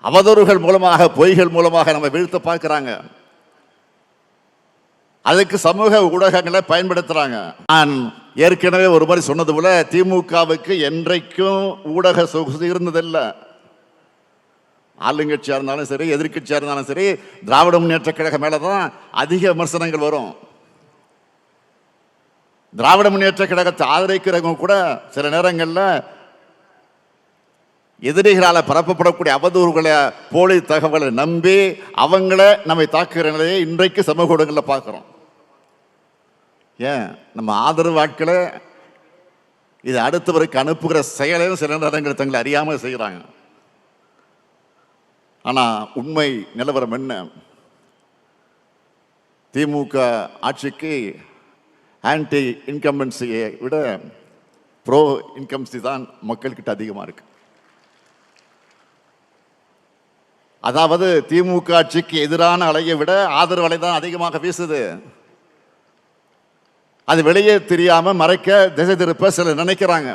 அவதூறுகள் மூலமாக, பொய்கள் மூலமாக நம்ம வீழ்த்த பார்க்கிறாங்க. அதுக்கு சமூக ஊடகங்களை பயன்படுத்துறாங்க. நான் ஏற்கனவே ஒரு மாதிரி சொன்னது போல, திமுகவுக்கு என்றைக்கும் ஊடக சொகுசு இருந்ததில்லை. ஆளுங்கட்சியா இருந்தாலும் சரி, எதிர்கட்சியா இருந்தாலும் சரி, திராவிட முன்னேற்ற கழக மேலதான் அதிக விமர்சனங்கள் வரும். திராவிட முன்னேற்ற கழகத்தை ஆதரிக்கிறவங்க கூட சில நேரங்களில் எதிரிகளால் பரப்பப்படக்கூடிய அவதூறுகளை, போலி தகவலை நம்பி அவங்கள நம்மை தாக்குகிற நிலையை இன்றைக்கு சமூக ஊடகங்களில் பார்க்கிறோம். ஏன் நம்ம ஆதரவு ஆட்களை இது அடுத்தவருக்கு அனுப்புகிற செயலையும் சில நேரங்கள் தங்களை அறியாமல் செய்கிறாங்க. ஆனால் உண்மை நிலவரம் என்ன? திமுக ஆட்சிக்கு ஆன்டி இன்கம்பன்சியை விட ப்ரோ இன்கம்பன்சி தான் மக்கள்கிட்ட அதிகமாக இருக்கு. அதாவது திமுக ஆட்சிக்கு எதிரான அலையை விட ஆதரவு அலை தான் அதிகமாக வீசுது. அது வெளியே தெரியாம மறைக்க, திசை திருப்ப சிலர் நினைக்கிறாங்க.